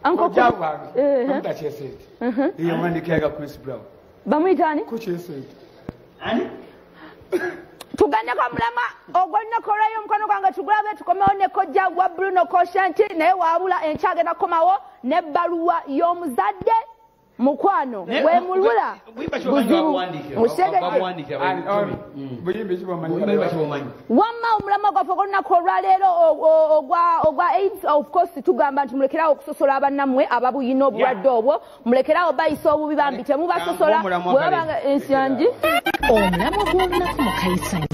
Uncle Jawa. That's your said. You want to carry Chris Brown. Bamitani? Coach said. Tuganda kwa mulama ogonna korayo mkono kwanga tugulabe tukomewo ne kojja gwa Bruno Koshanti naye wabula enkyage nakomawo ne bbaluwa y'omuzadde mukwano we mulula wamma omulama gwaffe olunaku olwaleero ogwa AIDS of course tugamba nti mulekerawo okusosola abannammwe ababuyina obulwadde obwo mulekerawo bayisa obubi bambi temubasosola webabanga ensangi omulamwa gw'olunaku mu Kayisanyo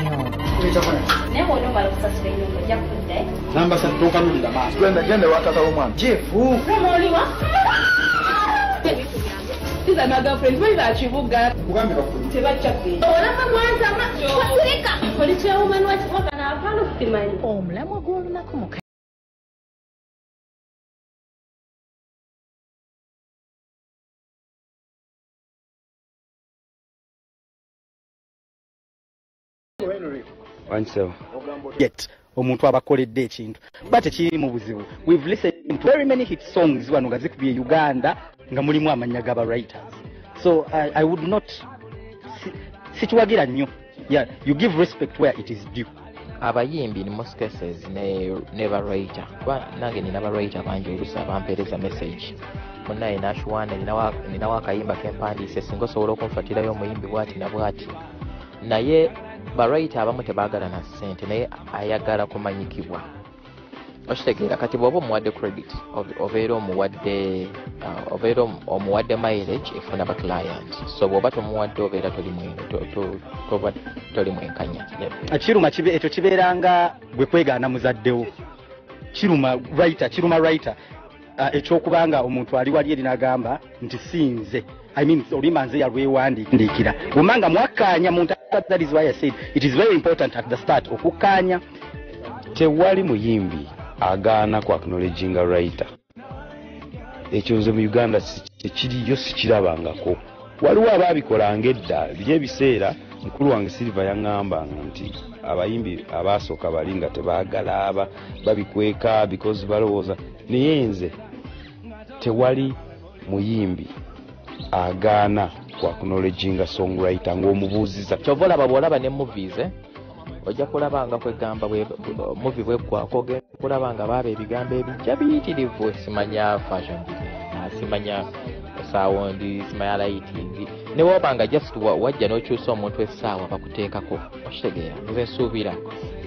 naye bw'ona omala okusasula ennyumba ojja kufudde namba 3 tonkanulira maaso genda wakata w'omwana jefu nomoliwa Siza na girlfriend where that you buga kugambira ku tebacha kwe olava mwanza wasirika police woman what kana apano kutimani omulamwa gw'olunaku mu yet omuntu abakoledde ekintu ba tekiri mu buzibu. We've listened to very many hit songs wano nga zikubye Uganda nga mulimu amanya gaba writers, so I would not sikiwagira nnyo. Yeah, you give respect where it is due. Abayimbi in most cases never writer kwa nange nina ba writer bangi olusa bampereza message munaye nashwana nina wakayimba kempandiise singa osobola okunfatirayo omuyimbi bwati na bwati naye ba writer abamu tebaagala na ssente naye ayagala kumanyikibwa okitegeera kati bw'oba omuwadde credit obeera omuwadde mileage efuna ba client so bw'oba tomuwadde obeera toli mwenkanya kiruma ekyo kibeeranga gwe kwegaana muzaddewo kiruma writer ekyokubanga omuntu ali wali eri n'agamba nti sinze olima nze yalwewandiikira bwemanga mwakkaanya muntu. That is why I said it is very important at the start okukkaanya. Tewali muyimbi agaana ku acknowledginga writer. Ekyo nze mu Uganda ekiriyo sikirabangako. Waliwo abaabikolanga edda by'ebiseera mukulu wange Silva yaŋŋambanga nti abayimbi abaasooka bali nga tebaagala babikweka because balowooza naye nze tewali muyimbi agaana ku acknowledginga songwriter ng'omubuuziza kyova olaba bw'olaba ne movies ojja kulaba nga kwegamba movie bweggwako kulaba nga baaba ebigambo ebijja biyitirivu simanya fashion design simanya sound simanya lighting ne woba nga just wajja n'okyusa omuntu essaawa bakuteekako okitegeera nze nsuubira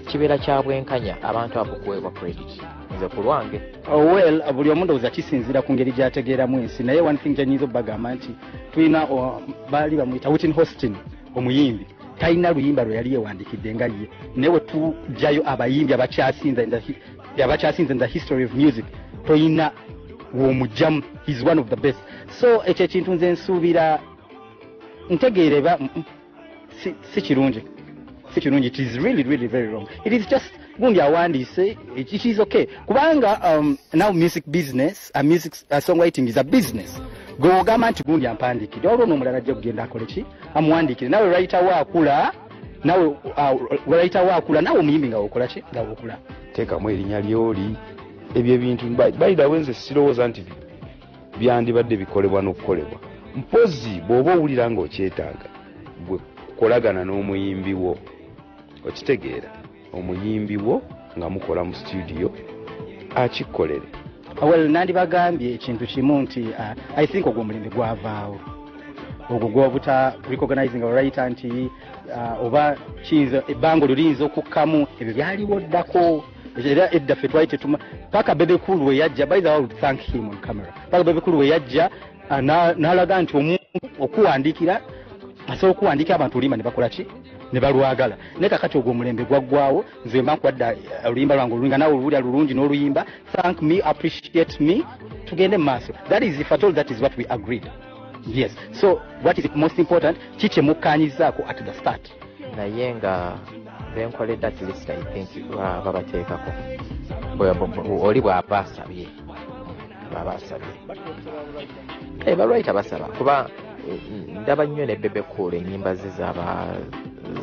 kibeera kya bwenkanya abantu abakuweebwa credit nze ku lwange. Well, buli omu ndowooza kisinziira ku ngeri gy'ategeeramu ensi naye one thing gyenyinza obbagamba nti tulina baali bamuyita Whitney Houston omuyimbi talina luyimba lwe yali yeewandikidde nga ye naye we tujjayo abayimbi abakyasinze in the history of music toyina w'omugyamu. He's one of the best. So ekyo ekintu nze nsuubira ntegeereba si kirungi. It is really very wrong. It is just gundi awandiise it is okay kubanga now music business songwriting is a business. Gogamba nti gundi ampandikire olwo n'omulala ajja kugenda akole ki amuwandiikire nawe writer waakula nawe omuyimbi nga wokola ki nga wokula teekamu erinnya ly'oli ebyo ebintu bayidawo nze sirowooza nti byandibadde bikolebwa n'okukolebwa mpozi bw'oba owulira ng'okyetaaga bwe kukolagana n'omuyimbi wo okitegeera omuyimbi wo nga mukola mu studio akikolere. Well, nandibagambye ekintu kimu nti I think ogwo omulembe gwavaawo ogwo gw'obuta recognizing a writer nti oba kiyinza ebbanga liyinza okukkamu ebyo byaliwo ddako era edda ffe twali tetuma paka Bebe Cool we yajja by the way I would thank him on camera paka Bebe Cool we yajja n'alaga nti omuntu okuwandiikira asobola okuwandiika abantu oluyimba ne bakola ki ne balwagala naye kakati ogwo omulembe gwaggwawo nze mba nkwadda oluyimba lwange olulungi nawe olulya lulungi n'oluyimba thank me appreciate me tugende mu maaso. That is if at all that is what we agreed. Yes, so what is most important kiki mukkaanyizaako at the start naye nga benkoledde at least I think babateekako oli bw'aba asabye balwayita basaba kuba ndaba nnyo ne Bebe Cool ennyimba ze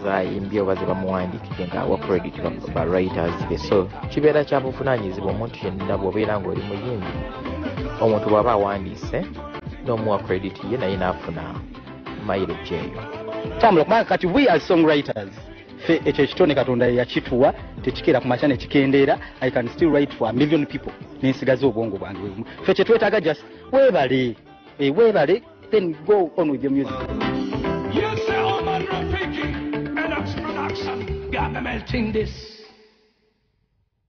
zayimbye oba ze bamuwandiikidde ng'awa credit ba writers be so kibeera kya buvunaanyizibwa omuntu yenna bw'obeera ng'oli muyimbi omuntu bw'aba awandiise n'omuwa credit ye naye n'afuna mileage eyo tambula kubanga kati we as songwriters fe ekyo ekitone katonda yakituwa tekikeera ku makya ne kikendeera. I can still write for a million people n'ensigaza obwongo bwange bwebumu. Fe kye twetaaga just weebale weebale then go on with your music. Yes, sir, I'm Rafiki, and that's production. Got me melting this.